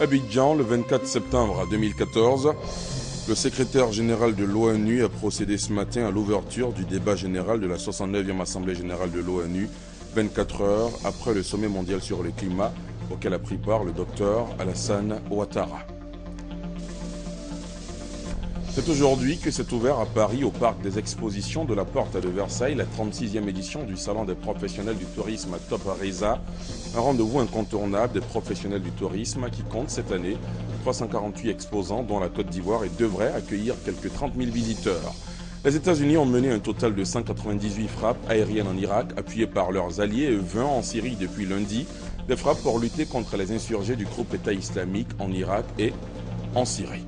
Abidjan, le 24 septembre 2014, le secrétaire général de l'ONU a procédé ce matin à l'ouverture du débat général de la 69e Assemblée générale de l'ONU, 24 heures après le sommet mondial sur le climat auquel a pris part le docteur Alassane Ouattara. C'est aujourd'hui que s'est ouvert à Paris, au parc des expositions de la Porte de Versailles, la 36e édition du Salon des professionnels du tourisme Top Reza, un rendez-vous incontournable des professionnels du tourisme qui compte cette année 348 exposants dont la Côte d'Ivoire et devrait accueillir quelques 30 000 visiteurs. Les États-Unis ont mené un total de 198 frappes aériennes en Irak, appuyées par leurs alliés, et 20 en Syrie depuis lundi, des frappes pour lutter contre les insurgés du groupe État islamique en Irak et en Syrie.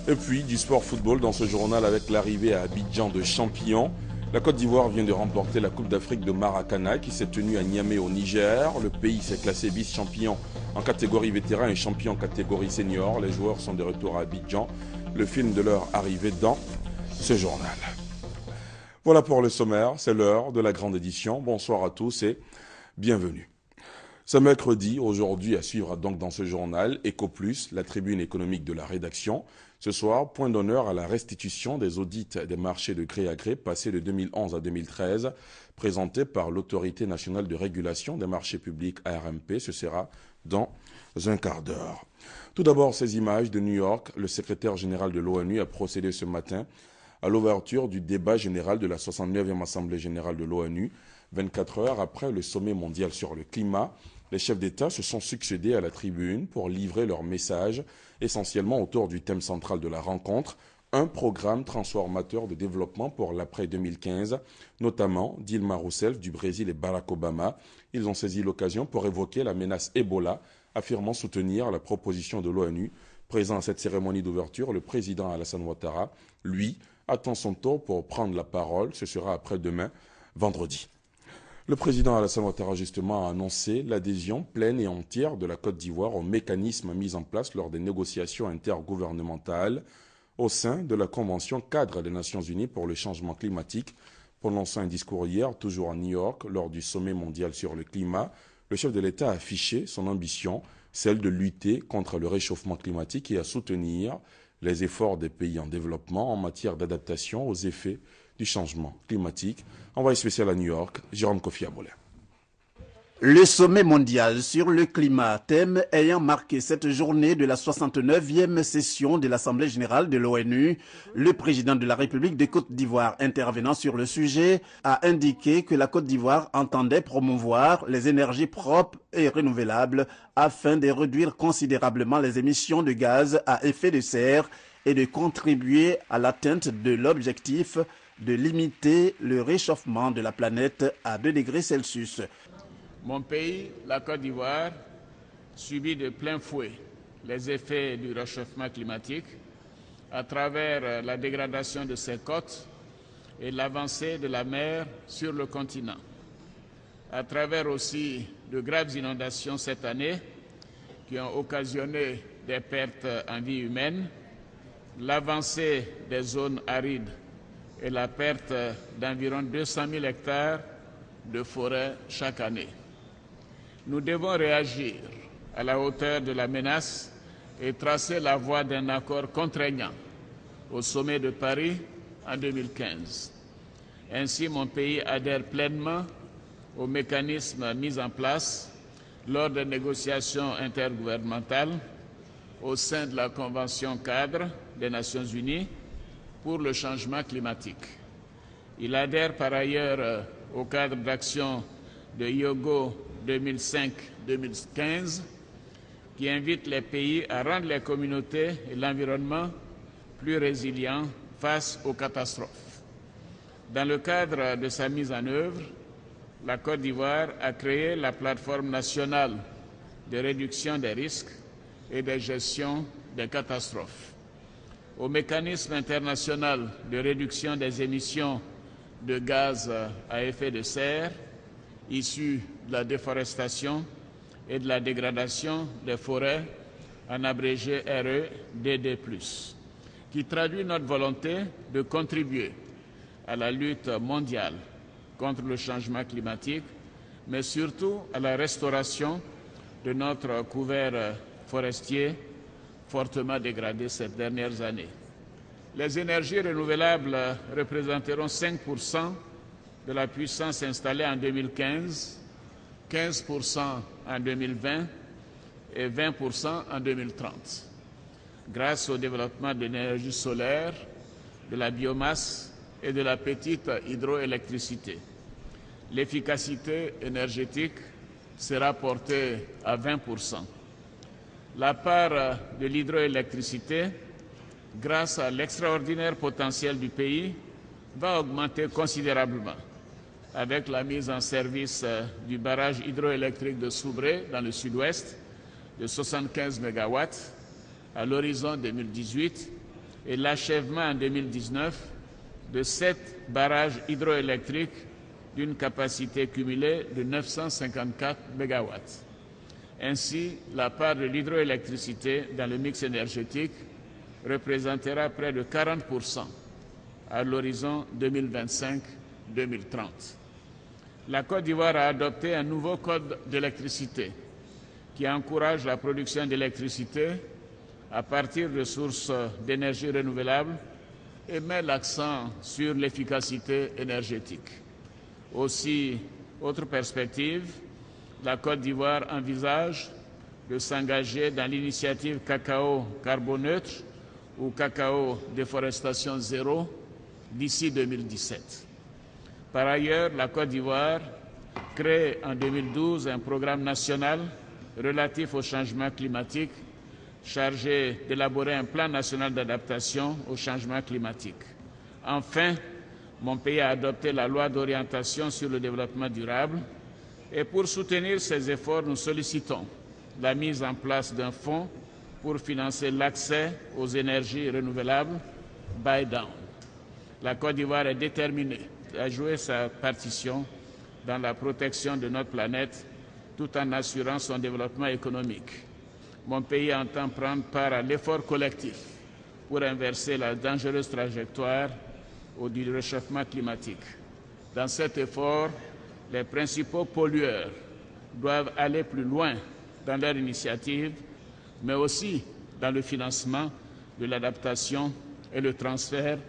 Et puis du sport football dans ce journal avec l'arrivée à Abidjan de champions. La Côte d'Ivoire vient de remporter la Coupe d'Afrique de Maracana qui s'est tenue à Niamey au Niger. Le pays s'est classé vice-champion en catégorie vétéran et champion en catégorie senior. Les joueurs sont de retour à Abidjan. Le film de leur arrivée dans ce journal. Voilà pour le sommaire, c'est l'heure de la grande édition. Bonsoir à tous et bienvenue. Ce mercredi, aujourd'hui à suivre donc dans ce journal, Eco Plus, la tribune économique de la rédaction. Ce soir, point d'honneur à la restitution des audits des marchés de gré à gré passés de 2011 à 2013, présentés par l'Autorité nationale de régulation des marchés publics ARMP. Ce sera dans un quart d'heure. Tout d'abord, ces images de New York. Le secrétaire général de l'ONU a procédé ce matin à l'ouverture du débat général de la 69e Assemblée générale de l'ONU, 24 heures après le sommet mondial sur le climat. Les chefs d'État se sont succédés à la tribune pour livrer leur message, essentiellement autour du thème central de la rencontre, un programme transformateur de développement pour l'après 2015, notamment Dilma Rousseff du Brésil et Barack Obama. Ils ont saisi l'occasion pour évoquer la menace Ebola, affirmant soutenir la proposition de l'ONU. Présent à cette cérémonie d'ouverture, le président Alassane Ouattara, lui, attend son tour pour prendre la parole. Ce sera après-demain, vendredi. Le président Alassane Ouattara, justement, a annoncé l'adhésion pleine et entière de la Côte d'Ivoire au mécanisme mis en place lors des négociations intergouvernementales au sein de la Convention cadre des Nations Unies pour le changement climatique. Prononçant un discours hier, toujours à New York, lors du sommet mondial sur le climat, le chef de l'État a affiché son ambition, celle de lutter contre le réchauffement climatique et à soutenir les efforts des pays en développement en matière d'adaptation aux effets du changement climatique. Envoyé spécial à New York, Jérôme Kofi Abolé. Le sommet mondial sur le climat, thème ayant marqué cette journée de la 69e session de l'Assemblée générale de l'ONU, le président de la République de Côte d'Ivoire intervenant sur le sujet a indiqué que la Côte d'Ivoire entendait promouvoir les énergies propres et renouvelables afin de réduire considérablement les émissions de gaz à effet de serre et de contribuer à l'atteinte de l'objectif de limiter le réchauffement de la planète à 2 degrés Celsius. Mon pays, la Côte d'Ivoire, subit de plein fouet les effets du réchauffement climatique à travers la dégradation de ses côtes et l'avancée de la mer sur le continent. À travers aussi de graves inondations cette année qui ont occasionné des pertes en vie humaine, l'avancée des zones arides et la perte d'environ 200 000 hectares de forêt chaque année. Nous devons réagir à la hauteur de la menace et tracer la voie d'un accord contraignant au sommet de Paris en 2015. Ainsi, mon pays adhère pleinement aux mécanismes mis en place lors des négociations intergouvernementales au sein de la Convention cadre des Nations Unies pour le changement climatique. Il adhère par ailleurs au cadre d'action de Hyogo 2005-2015 qui invite les pays à rendre les communautés et l'environnement plus résilients face aux catastrophes. Dans le cadre de sa mise en œuvre, la Côte d'Ivoire a créé la plateforme nationale de réduction des risques et de gestion des catastrophes. Au mécanisme international de réduction des émissions de gaz à effet de serre issus de la déforestation et de la dégradation des forêts, en abrégé REDD+, qui traduit notre volonté de contribuer à la lutte mondiale contre le changement climatique, mais surtout à la restauration de notre couvert forestier fortement dégradé ces dernières années. Les énergies renouvelables représenteront 5% de la puissance installée en 2015, 15% en 2020 et 20% en 2030. Grâce au développement de l'énergie solaire, de la biomasse et de la petite hydroélectricité. L'efficacité énergétique sera portée à 20%. La part de l'hydroélectricité, grâce à l'extraordinaire potentiel du pays, va augmenter considérablement avec la mise en service du barrage hydroélectrique de Soubré dans le sud-ouest de 75 MW à l'horizon 2018 et l'achèvement en 2019 de 7 barrages hydroélectriques d'une capacité cumulée de 954 MW. Ainsi, la part de l'hydroélectricité dans le mix énergétique représentera près de 40% à l'horizon 2025-2030. La Côte d'Ivoire a adopté un nouveau code d'électricité qui encourage la production d'électricité à partir de sources d'énergie renouvelables et met l'accent sur l'efficacité énergétique. Aussi, autre perspective, la Côte d'Ivoire envisage de s'engager dans l'initiative cacao carboneutre ou cacao déforestation zéro d'ici 2017. Par ailleurs, la Côte d'Ivoire crée en 2012 un programme national relatif au changement climatique chargé d'élaborer un plan national d'adaptation au changement climatique. Enfin, mon pays a adopté la loi d'orientation sur le développement durable et pour soutenir ces efforts, nous sollicitons la mise en place d'un fonds pour financer l'accès aux énergies renouvelables buy down. La Côte d'Ivoire est déterminée à jouer sa partition dans la protection de notre planète tout en assurant son développement économique. Mon pays entend prendre part à l'effort collectif pour inverser la dangereuse trajectoire du réchauffement climatique. Dans cet effort, les principaux pollueurs doivent aller plus loin dans leur initiative, mais aussi dans le financement de l'adaptation et le transfert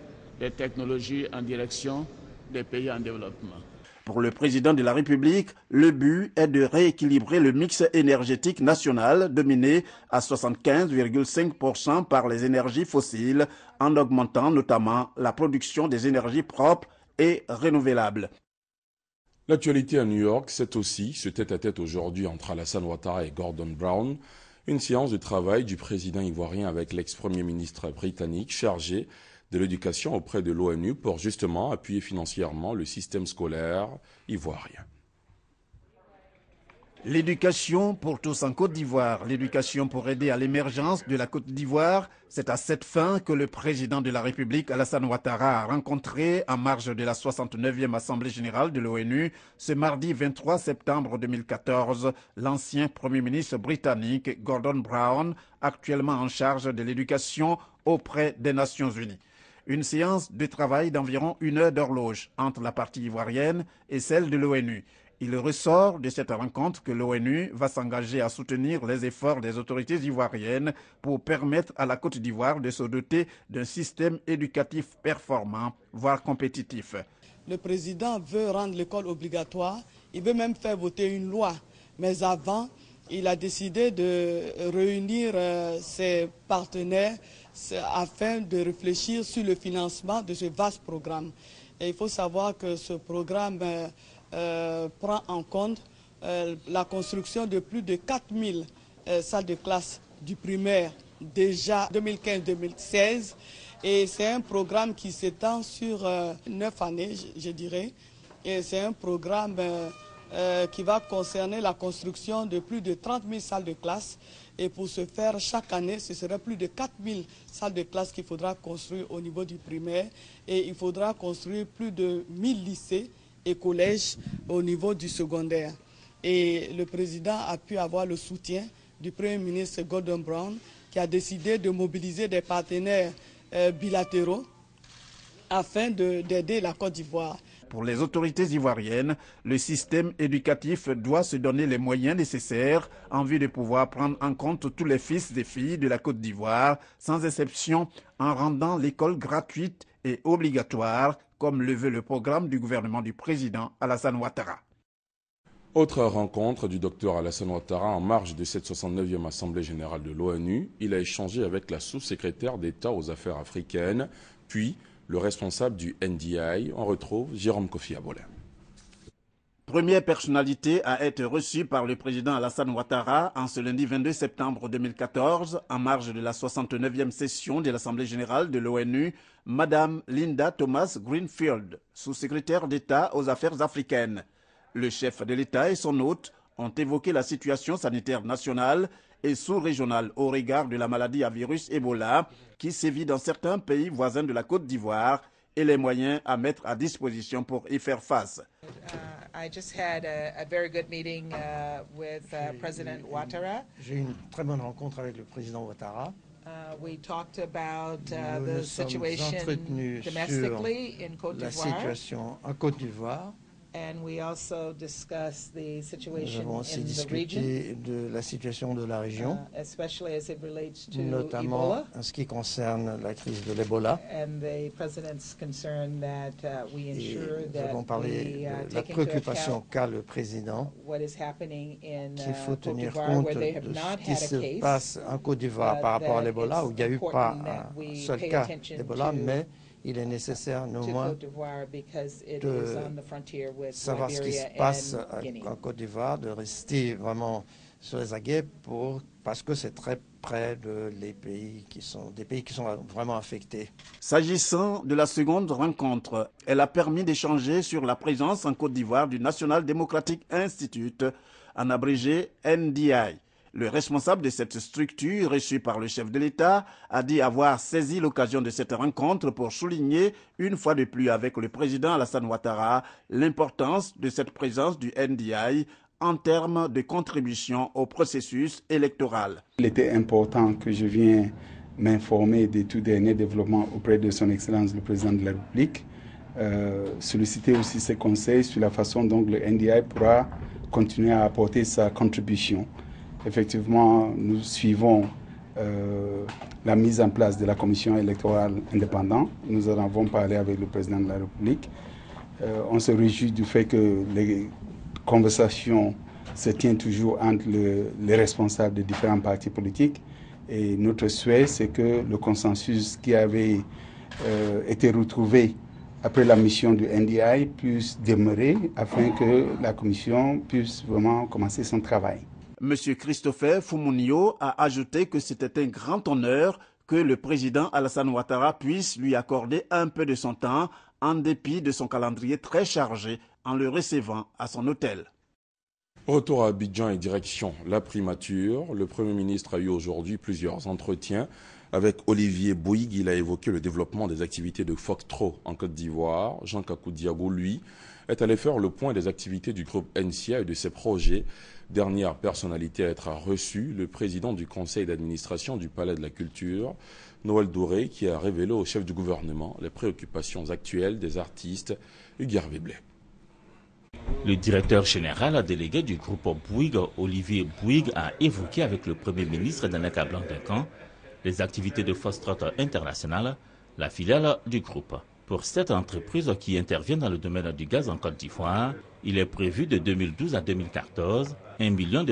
des technologies en direction des pays en développement. Pour le président de la République, le but est de rééquilibrer le mix énergétique national dominé à 75,5% par les énergies fossiles, en augmentant notamment la production des énergies propres et renouvelables. L'actualité à New York, c'est aussi ce tête-à-tête aujourd'hui entre Alassane Ouattara et Gordon Brown, une séance de travail du président ivoirien avec l'ex-premier ministre britannique chargé de l'éducation auprès de l'ONU pour justement appuyer financièrement le système scolaire ivoirien. L'éducation pour tous en Côte d'Ivoire, l'éducation pour aider à l'émergence de la Côte d'Ivoire, c'est à cette fin que le président de la République, Alassane Ouattara, a rencontré en marge de la 69e Assemblée générale de l'ONU ce mardi 23 septembre 2014 l'ancien Premier ministre britannique Gordon Brown, actuellement en charge de l'éducation auprès des Nations Unies. Une séance de travail d'environ 1 heure d'horloge entre la partie ivoirienne et celle de l'ONU. Il ressort de cette rencontre que l'ONU va s'engager à soutenir les efforts des autorités ivoiriennes pour permettre à la Côte d'Ivoire de se doter d'un système éducatif performant, voire compétitif. Le président veut rendre l'école obligatoire, il veut même faire voter une loi. Mais avant, il a décidé de réunir ses partenaires afin de réfléchir sur le financement de ce vaste programme. Et il faut savoir que ce programme prend en compte la construction de plus de 4000 salles de classe du primaire déjà 2015-2016 et c'est un programme qui s'étend sur 9 années, je dirais, et c'est un programme qui va concerner la construction de plus de 30 000 salles de classe et pour ce faire, chaque année, ce sera plus de 4 000 salles de classe qu'il faudra construire au niveau du primaire et il faudra construire plus de 1000 lycées et collèges au niveau du secondaire. Et le président a pu avoir le soutien du Premier ministre Gordon Brown qui a décidé de mobiliser des partenaires bilatéraux afin d'aider la Côte d'Ivoire. Pour les autorités ivoiriennes, le système éducatif doit se donner les moyens nécessaires en vue de pouvoir prendre en compte tous les fils et filles de la Côte d'Ivoire, sans exception, en rendant l'école gratuite et obligatoire, comme le veut le programme du gouvernement du président Alassane Ouattara. Autre rencontre du docteur Alassane Ouattara en marge de cette 69e Assemblée générale de l'ONU. Il a échangé avec la sous-secrétaire d'État aux affaires africaines, puis le responsable du NDI. On retrouve Jérôme Kofi Abolin. Première personnalité à être reçue par le président Alassane Ouattara en ce lundi 22 septembre 2014, en marge de la 69e session de l'Assemblée générale de l'ONU, Madame Linda Thomas Greenfield, sous-secrétaire d'État aux affaires africaines. Le chef de l'État et son hôte ont évoqué la situation sanitaire nationale et sous-régionale au regard de la maladie à virus Ebola qui sévit dans certains pays voisins de la Côte d'Ivoire et les moyens à mettre à disposition pour y faire face. I just had a very good meeting with President Ouattara. J'ai eu une très bonne rencontre avec le président Ouattara. We talked about the situation domestically in Côte d'Ivoire. La situation en Côte d'Ivoire. And we also discussed the situation Nous avons aussi in the discuté region, de la situation de la région, especially as it relates to notamment Ebola. en ce qui concerne la crise de l'Ebola. And the president's concern that we ensure Nous avons that parlé we de la take into préoccupation account qu'a le président, what is happening in qu'il faut Côte tenir d'Ivoire, compte where they de have not ce qui had a se case. passe en Côte d'Ivoire par rapport à l'Ebola, où il n'y a eu pas un seul cas d'Ebola, mais il est nécessaire néanmoins de savoir ce qui se passe en Côte d'Ivoire, de rester vraiment sur les aguets parce que c'est très près des pays qui sont vraiment affectés. S'agissant de la seconde rencontre, elle a permis d'échanger sur la présence en Côte d'Ivoire du National Democratic Institute, en abrégé NDI. Le responsable de cette structure, reçu par le chef de l'État, a dit avoir saisi l'occasion de cette rencontre pour souligner, une fois de plus avec le président Alassane Ouattara, l'importance de cette présence du NDI en termes de contribution au processus électoral. Il était important que je vienne m'informer des tout derniers développements auprès de son Excellence le Président de la République, solliciter aussi ses conseils sur la façon dont le NDI pourra continuer à apporter sa contribution. Effectivement, nous suivons la mise en place de la commission électorale indépendante. Nous en avons parlé avec le président de la République. On se réjouit du fait que les conversations se tiennent toujours entre les responsables des différents partis politiques. Et notre souhait, c'est que le consensus qui avait été retrouvé après la mission du NDI puisse demeurer afin que la commission puisse vraiment commencer son travail. M. Christopher Foumounio a ajouté que c'était un grand honneur que le président Alassane Ouattara puisse lui accorder un peu de son temps en dépit de son calendrier très chargé en le recevant à son hôtel. Retour à Abidjan et direction la primature. Le Premier ministre a eu aujourd'hui plusieurs entretiens avec Olivier Bouygues. Il a évoqué le développement des activités de Foxtrot en Côte d'Ivoire. Jean Kakou Diago, lui, est allé faire le point des activités du groupe NCA et de ses projets. Dernière personnalité à être reçue, le président du conseil d'administration du Palais de la Culture, Noël Douré, qui a révélé au chef du gouvernement les préoccupations actuelles des artistes. Hugues Blais. Le directeur général délégué du groupe Bouygues, Olivier Bouygues, a évoqué avec le Premier ministre Danaka Blanc-Decan les activités de Foxtrot International, la filiale du groupe. Pour cette entreprise qui intervient dans le domaine du gaz en Côte d'Ivoire, il est prévu de 2012 à 2014 $1 million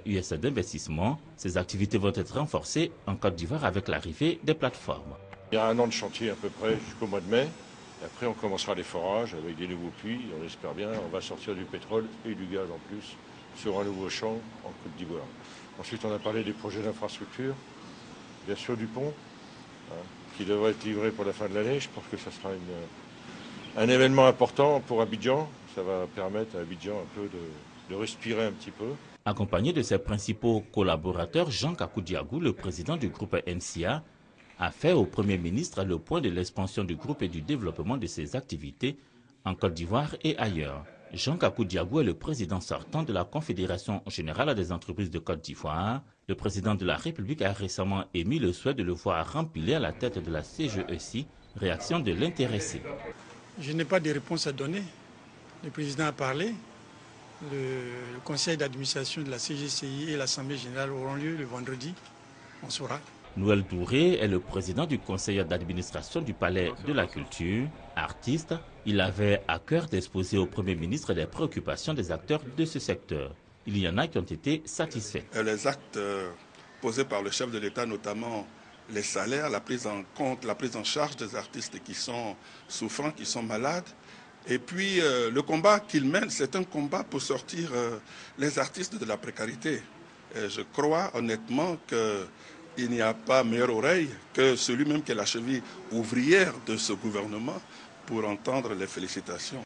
US d'investissement. Ces activités vont être renforcées en Côte d'Ivoire avec l'arrivée des plateformes. Il y a 1 an de chantier à peu près jusqu'au mois de mai. Et après, on commencera les forages avec des nouveaux puits. On espère bien, on va sortir du pétrole et du gaz en plus sur un nouveau champ en Côte d'Ivoire. Ensuite, on a parlé des projets d'infrastructure, bien sûr du pont, qui devrait être livré pour la fin de l'année. Je pense que ça sera un événement important pour Abidjan. Ça va permettre à Abidjan un peu de respirer un petit peu. Accompagné de ses principaux collaborateurs, Jean Kakou Diago, le président du groupe NCA, a fait au Premier ministre le point de l'expansion du groupe et du développement de ses activités en Côte d'Ivoire et ailleurs. Jean Kakou Diago est le président sortant de la Confédération générale des entreprises de Côte d'Ivoire. Le président de la République a récemment émis le souhait de le voir remplir à la tête de la CGEC, réaction de l'intéressé. Je n'ai pas de réponse à donner Le président a parlé. Le conseil d'administration de la CGCI et l'Assemblée générale auront lieu le vendredi. On saura. Noël Touré est le président du conseil d'administration du Palais de la Culture. Artiste, il avait à cœur d'exposer au Premier ministre les préoccupations des acteurs de ce secteur. Il y en a qui ont été satisfaits. Les actes posés par le chef de l'État, notamment les salaires, la prise en compte, la prise en charge des artistes qui sont souffrants, qui sont malades. Et puis le combat qu'il mène, c'est un combat pour sortir les artistes de la précarité. Et je crois honnêtement qu'il n'y a pas meilleure oreille que celui même qui est la cheville ouvrière de ce gouvernement pour entendre les félicitations.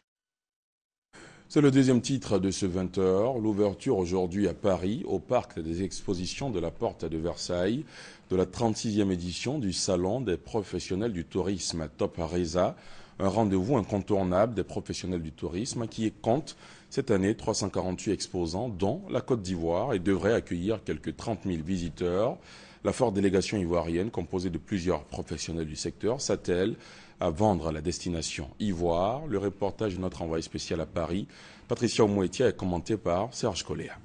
C'est le deuxième titre de ce 20h. L'ouverture aujourd'hui à Paris, au parc des expositions de la Porte de Versailles, de la 36e édition du Salon des professionnels du tourisme Top Reza. Un rendez-vous incontournable des professionnels du tourisme qui compte cette année 348 exposants, dont la Côte d'Ivoire, et devrait accueillir quelques 30 000 visiteurs. La forte délégation ivoirienne, composée de plusieurs professionnels du secteur, s'attelle à vendre à la destination Ivoire. Le reportage de notre envoyé spécial à Paris, Patricia Omouetia, est commenté par Serge Colléa.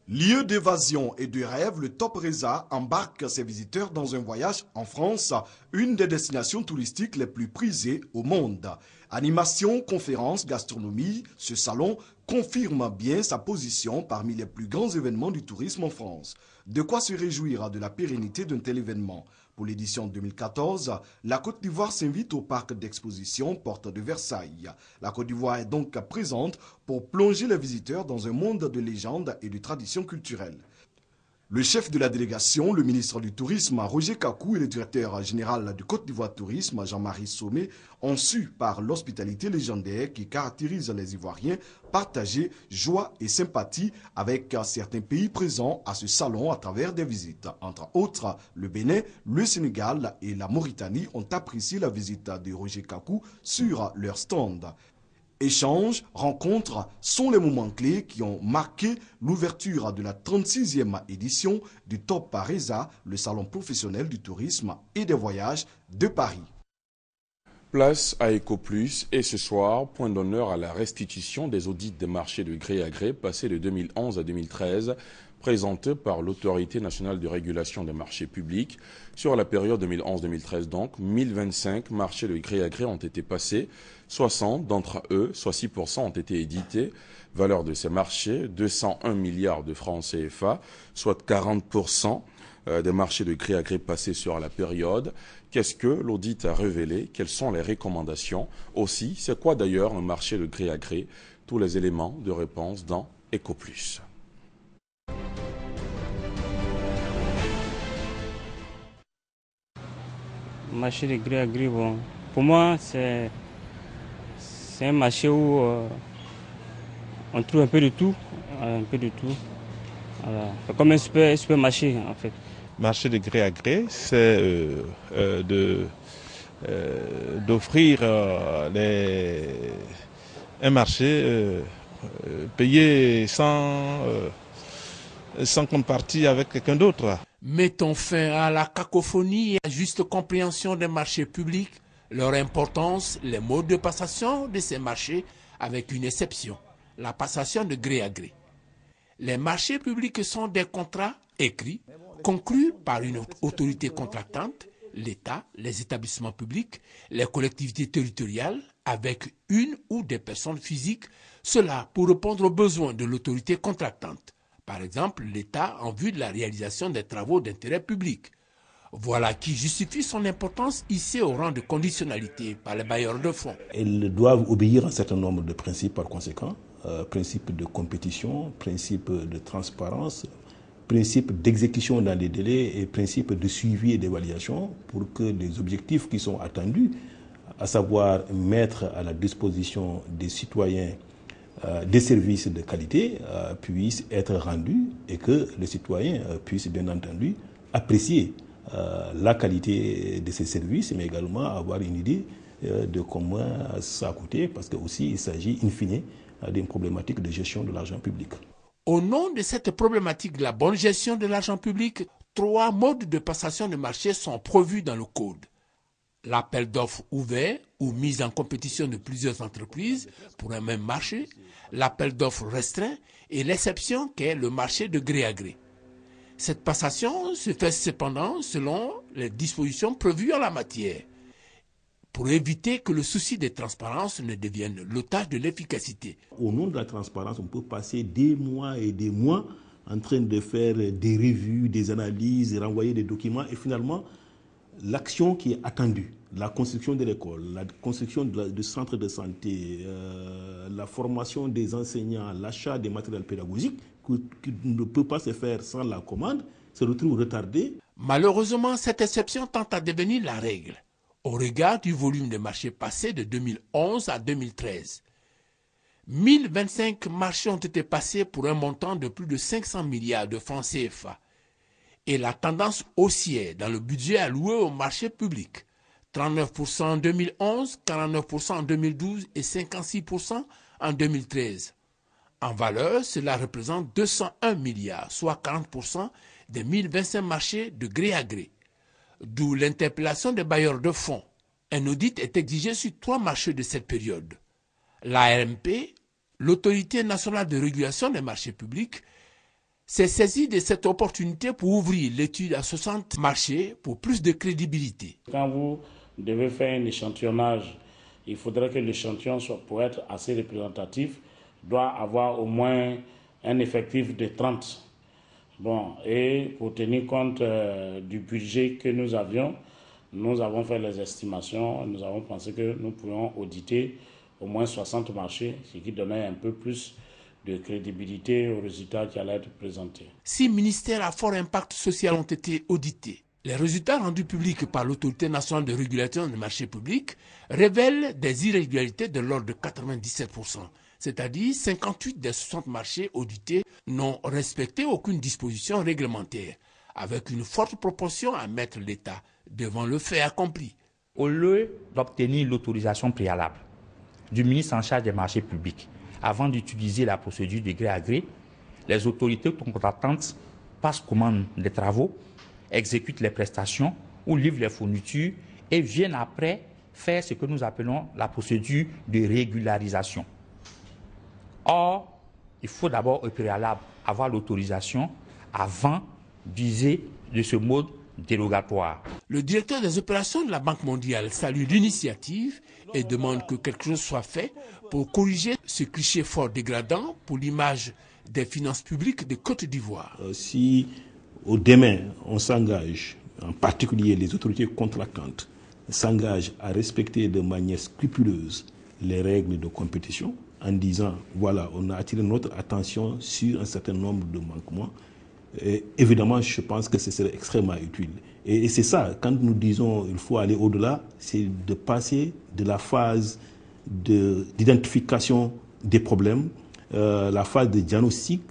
Lieu d'évasion et de rêve, le Top Reza embarque ses visiteurs dans un voyage en France, une des destinations touristiques les plus prisées au monde. Animation, conférences, gastronomie, ce salon confirme bien sa position parmi les plus grands événements du tourisme en France. De quoi se réjouir de la pérennité d'un tel événement. Pour l'édition 2014, la Côte d'Ivoire s'invite au parc d'exposition Porte de Versailles. La Côte d'Ivoire est donc présente pour plonger les visiteurs dans un monde de légendes et de traditions culturelles. Le chef de la délégation, le ministre du Tourisme, Roger Kakou, et le directeur général du Côte d'Ivoire Tourisme, Jean-Marie Sommet, ont su, par l'hospitalité légendaire qui caractérise les Ivoiriens, partager joie et sympathie avec certains pays présents à ce salon à travers des visites. Entre autres, le Bénin, le Sénégal et la Mauritanie ont apprécié la visite de Roger Kakou sur leur stand. Échanges, rencontres sont les moments clés qui ont marqué l'ouverture de la 36e édition du Top Reza, le salon professionnel du tourisme et des voyages de Paris. Place à EcoPlus et ce soir, point d'honneur à la restitution des audits des marchés de gré à gré passés de 2011 à 2013, présentés par l'Autorité nationale de régulation des marchés publics. Sur la période 2011-2013 donc, 1025 marchés de gré à gré ont été passés. 60 d'entre eux, soit 6%, ont été édités. Valeur de ces marchés, 201 milliards de francs CFA, soit 40% des marchés de gré à gré passés sur la période. Qu'est-ce que l'audit a révélé? Quelles sont les recommandations? Aussi, c'est quoi d'ailleurs un marché de gré à gré? Tous les éléments de réponse dans EcoPlus. Marché de gré à gré, bon, pour moi, c'est un marché où on trouve un peu de tout. Voilà. C'est comme un supermarché, en fait. Marché de gré à gré, c'est d'offrir un marché payé sans contrepartie avec quelqu'un d'autre. Mettons fin à la cacophonie et à la juste compréhension des marchés publics, leur importance, les modes de passation de ces marchés, avec une exception, la passation de gré à gré. Les marchés publics sont des contrats écrits, conclus par une autorité contractante, l'État, les établissements publics, les collectivités territoriales, avec une ou des personnes physiques, cela pour répondre aux besoins de l'autorité contractante. Par exemple, l'État en vue de la réalisation des travaux d'intérêt public. Voilà qui justifie son importance ici au rang de conditionnalité par les bailleurs de fonds. Elles doivent obéir à un certain nombre de principes par conséquent. Principe de compétition, principe de transparence, principe d'exécution dans les délais et principe de suivi et d'évaluation pour que les objectifs qui sont attendus, à savoir mettre à la disposition des citoyens des services de qualité, puissent être rendus et que les citoyens puissent bien entendu apprécier la qualité de ces services, mais également avoir une idée de comment ça a coûté, parce que aussi il s'agit in fine d'une problématique de gestion de l'argent public. Au nom de cette problématique de la bonne gestion de l'argent public, 3 modes de passation de marché sont prévus dans le Code. L'appel d'offres ouvert ou mise en compétition de plusieurs entreprises pour un même marché, l'appel d'offres restreint et l'exception qu'est le marché de gré à gré. Cette passation se fait cependant selon les dispositions prévues en la matière, pour éviter que le souci de transparence ne devienne l'otage de l'efficacité. Au nom de la transparence, on peut passer des mois et des mois en train de faire des revues, des analyses, renvoyer des documents et finalement, l'action qui est attendue, la construction de l'école, la construction du centre de santé, la formation des enseignants, l'achat des matériels pédagogiques, qui ne peut pas se faire sans la commande, se retrouve retardée. Malheureusement, cette exception tend à devenir la règle, au regard du volume des marchés passés de 2011 à 2013. 1025 marchés ont été passés pour un montant de plus de 500 milliards de francs CFA. Et la tendance haussière dans le budget alloué au marché public, 39% en 2011, 49% en 2012 et 56% en 2013. En valeur, cela représente 201 milliards, soit 40% des 1025 marchés de gré à gré. D'où l'interpellation des bailleurs de fonds. Un audit est exigé sur 3 marchés de cette période. L'ARMP, l'Autorité nationale de régulation des marchés publics, s'est saisie de cette opportunité pour ouvrir l'étude à 60 marchés pour plus de crédibilité. Quand vous devez faire un échantillonnage, il faudrait que l'échantillon, pour être assez représentatif, doit avoir au moins un effectif de 30. Bon, et pour tenir compte du budget que nous avions, nous avons fait les estimations, nous avons pensé que nous pourrions auditer au moins 60 marchés, ce qui donnait un peu plus de crédibilité aux résultats qui allaient être présentés. 6 ministères à fort impact social ont été audités. Les résultats rendus publics par l'Autorité nationale de régulation des marchés publics révèlent des irrégularités de l'ordre de 97%. C'est-à-dire 58 des 60 marchés audités n'ont respecté aucune disposition réglementaire, avec une forte proportion à mettre l'État devant le fait accompli. Au lieu d'obtenir l'autorisation préalable du ministre en charge des marchés publics, avant d'utiliser la procédure de gré à gré, les autorités contractantes passent commande des travaux, exécutent les prestations ou livrent les fournitures et viennent après faire ce que nous appelons la procédure de régularisation. Or, il faut d'abord au préalable avoir l'autorisation avant d'user de ce mode dérogatoire. Le directeur des opérations de la Banque mondiale salue l'initiative et demande que quelque chose soit fait pour corriger ce cliché fort dégradant pour l'image des finances publiques de Côte d'Ivoire. Si demain on s'engage, en particulier les autorités contractantes, s'engagent à respecter de manière scrupuleuse les règles de compétition, en disant, voilà, on a attiré notre attention sur un certain nombre de manquements, et évidemment, je pense que ce serait extrêmement utile. Et c'est ça, quand nous disons qu'il faut aller au-delà, c'est de passer de la phase d'identification des problèmes, la phase de diagnostic,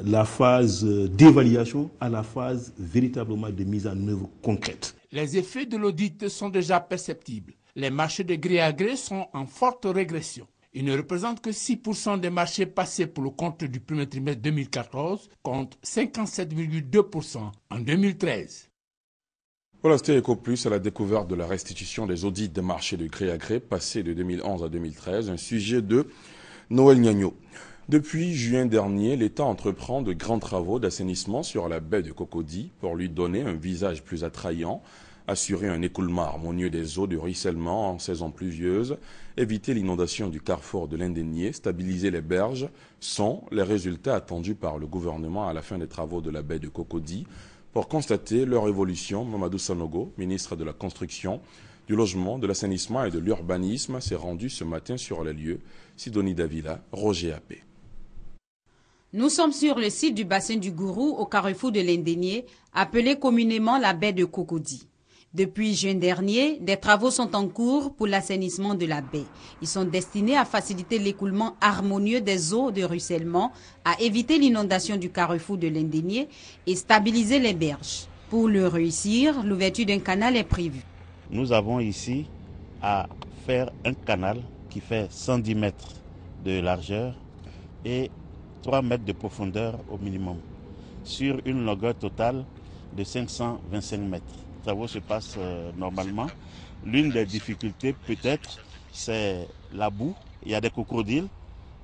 la phase d'évaluation, à la phase véritablement de mise en œuvre concrète. Les effets de l'audit sont déjà perceptibles. Les marchés de gré à gré sont en forte régression. Ils ne représentent que 6% des marchés passés pour le compte du premier trimestre 2014, contre 57,2% en 2013. Voilà, c'était EcoPlus à la découverte de la restitution des audits des marchés de gré à gré passés de 2011 à 2013, un sujet de Noël Gnagno. Depuis juin dernier, l'État entreprend de grands travaux d'assainissement sur la baie de Cocody pour lui donner un visage plus attrayant, assurer un écoulement harmonieux des eaux de ruissellement en saison pluvieuse, éviter l'inondation du carrefour de l'Indénié, stabiliser les berges, sont les résultats attendus par le gouvernement à la fin des travaux de la baie de Cocody. Pour constater leur évolution, Mamadou Sanogo, ministre de la Construction, du Logement, de l'Assainissement et de l'Urbanisme, s'est rendu ce matin sur les lieux. Sidonie Davila, Roger Appé. Nous sommes sur le site du bassin du Gourou, au carrefour de l'Indénié, appelé communément la baie de Cocody. Depuis juin dernier, des travaux sont en cours pour l'assainissement de la baie. Ils sont destinés à faciliter l'écoulement harmonieux des eaux de ruissellement, à éviter l'inondation du carrefour de l'Indénié et stabiliser les berges. Pour le réussir, l'ouverture d'un canal est prévue. Nous avons ici à faire un canal qui fait 110 mètres de largeur et 3 mètres de profondeur au minimum, sur une longueur totale de 525 mètres. Les travaux se passent normalement L'une des difficultés peut-être, c'est la boue. Il y a des crocodiles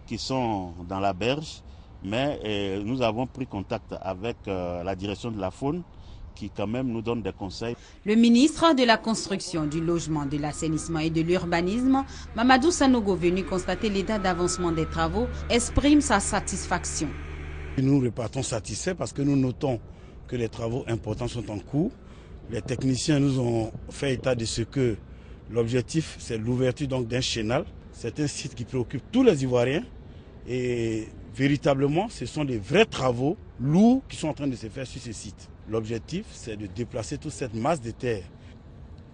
qui sont dans la berge, mais nous avons pris contact avec la direction de la faune qui quand même nous donne des conseils. Le ministre de la Construction, du Logement, de l'Assainissement et de l'Urbanisme, Mamadou Sanogo, venu constater l'état d'avancement des travaux, exprime sa satisfaction. Nous repartons satisfaits parce que nous notons que les travaux importants sont en cours. Les techniciens nous ont fait état de ce que l'objectif, c'est l'ouverture d'un chenal. C'est un site qui préoccupe tous les Ivoiriens et véritablement, ce sont des vrais travaux lourds qui sont en train de se faire sur ce site. L'objectif, c'est de déplacer toute cette masse de terre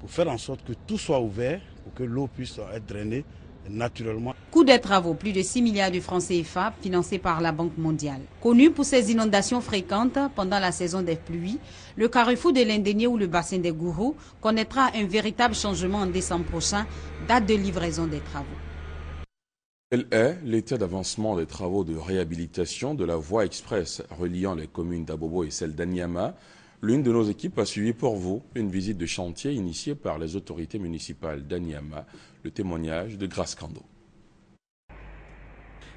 pour faire en sorte que tout soit ouvert, pour que l'eau puisse être drainée naturellement. Coût des travaux, plus de 6 milliards de francs CFA financés par la Banque mondiale. Connu pour ses inondations fréquentes pendant la saison des pluies, le carrefour de l'Indénié ou le bassin des Gourous connaîtra un véritable changement en décembre prochain, date de livraison des travaux. Quel est l'état d'avancement des travaux de réhabilitation de la voie express reliant les communes d'Abobo et celle d'Anyama? L'une de nos équipes a suivi pour vous une visite de chantier initiée par les autorités municipales d'Anyama. Le témoignage de Grace Kando.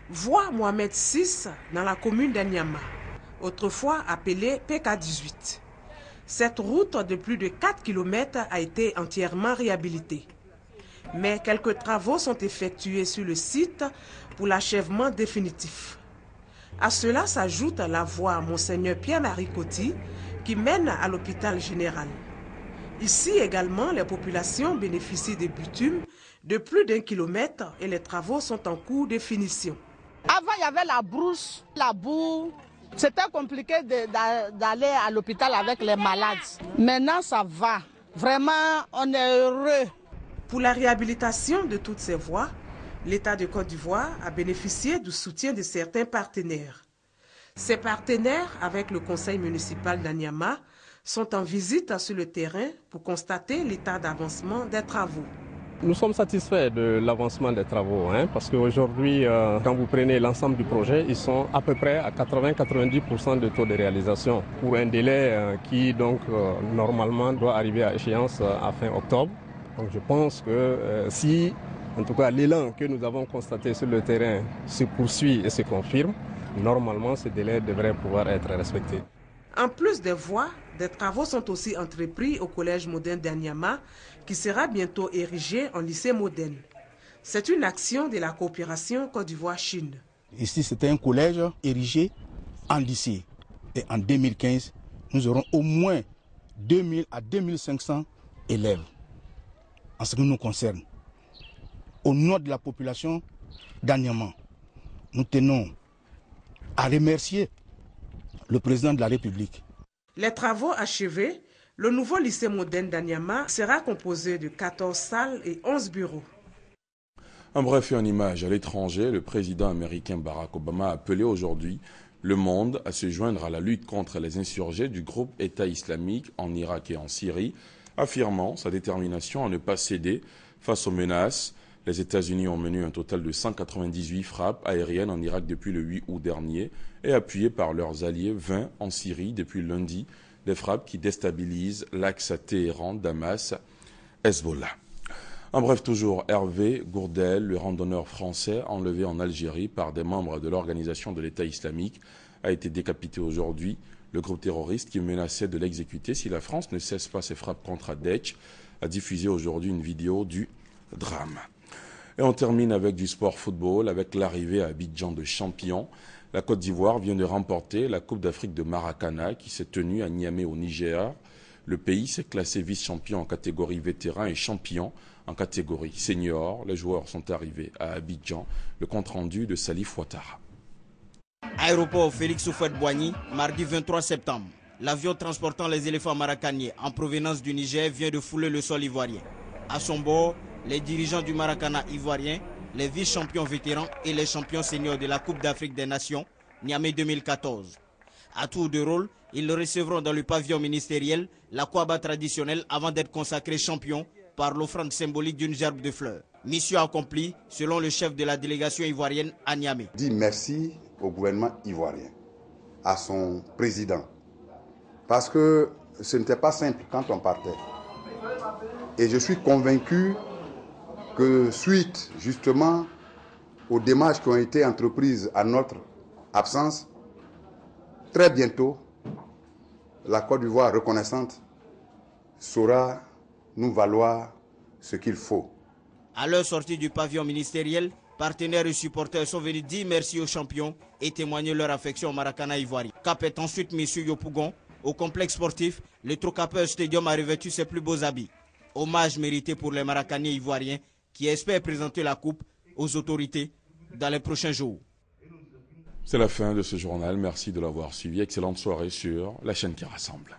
Voie Mohamed VI dans la commune d'Anyama, autrefois appelée PK18. Cette route de plus de 4 km a été entièrement réhabilitée. Mais quelques travaux sont effectués sur le site pour l'achèvement définitif. À cela s'ajoute la voie Monseigneur Pierre-Marie Coty qui mène à l'hôpital général. Ici également, les populations bénéficient des bitumes de plus d'1 kilomètre et les travaux sont en cours de finition. Avant, il y avait la brousse, la boue. C'était compliqué d'aller à l'hôpital avec les malades. Maintenant, ça va. Vraiment, on est heureux. Pour la réhabilitation de toutes ces voies, l'État de Côte d'Ivoire a bénéficié du soutien de certains partenaires. Ces partenaires, avec le conseil municipal d'Anyama, sont en visite sur le terrain pour constater l'état d'avancement des travaux. Nous sommes satisfaits de l'avancement des travaux, parce qu'aujourd'hui, quand vous prenez l'ensemble du projet, ils sont à peu près à 80-90% de taux de réalisation pour un délai qui, donc, normalement, doit arriver à échéance à fin octobre. Donc je pense que si, en tout cas, l'élan que nous avons constaté sur le terrain se poursuit et se confirme, normalement, ce délai devrait pouvoir être respecté. En plus des voies, des travaux sont aussi entrepris au collège moderne d'Anyama, qui sera bientôt érigé en lycée moderne. C'est une action de la coopération Côte d'Ivoire-Chine. Ici, c'était un collège érigé en lycée. Et en 2015, nous aurons au moins 2000 à 2500 élèves. En ce qui nous concerne, au nom de la population d'Anyama, nous tenons à remercier le président de la République. Les travaux achevés, le nouveau lycée moderne d'Anyama sera composé de 14 salles et 11 bureaux. En bref et en image, à l'étranger, le président américain Barack Obama a appelé aujourd'hui le monde à se joindre à la lutte contre les insurgés du groupe État islamique en Irak et en Syrie, affirmant sa détermination à ne pas céder face aux menaces. Les États-Unis ont mené un total de 198 frappes aériennes en Irak depuis le 8 août dernier et appuyé par leurs alliés 20 en Syrie depuis lundi, des frappes qui déstabilisent l'axe Téhéran-Damas, Hezbollah. En bref, toujours Hervé Gourdel, le randonneur français enlevé en Algérie par des membres de l'organisation de l'État islamique, a été décapité aujourd'hui. Le groupe terroriste qui menaçait de l'exécuter si la France ne cesse pas ses frappes contre Adech a diffusé aujourd'hui une vidéo du drame. Et on termine avec du sport football, avec l'arrivée à Abidjan de champions. La Côte d'Ivoire vient de remporter la Coupe d'Afrique de Maracana qui s'est tenue à Niamey au Niger. Le pays s'est classé vice-champion en catégorie vétéran et champion en catégorie senior. Les joueurs sont arrivés à Abidjan. Le compte-rendu de Salif Ouattara. Aéroport Félix Houphouët-Boigny, mardi 23 septembre. L'avion transportant les éléphants maracaniers en provenance du Niger vient de fouler le sol ivoirien. À son bord, les dirigeants du Maracana ivoirien, les vice-champions vétérans et les champions seniors de la Coupe d'Afrique des Nations, Niamey 2014. À tour de rôle, ils recevront dans le pavillon ministériel la Kouaba traditionnelle avant d'être consacrés champions par l'offrande symbolique d'une gerbe de fleurs. Mission accomplie selon le chef de la délégation ivoirienne à Niamey. Dit merci au gouvernement ivoirien, à son président, parce que ce n'était pas simple quand on partait. Et je suis convaincu que suite justement aux démarches qui ont été entreprises à notre absence, très bientôt, la Côte d'Ivoire reconnaissante saura nous valoir ce qu'il faut. À leur sortie du pavillon ministériel, partenaires et supporters sont venus dire merci aux champions et témoigner leur affection au Maracana ivoirien. Cap est ensuite mis sur Yopougon. Au complexe sportif, le Trocapeur Stadium a revêtu ses plus beaux habits. Hommage mérité pour les Maracaniers ivoiriens qui espèrent présenter la coupe aux autorités dans les prochains jours. C'est la fin de ce journal. Merci de l'avoir suivi. Excellente soirée sur la chaîne qui rassemble.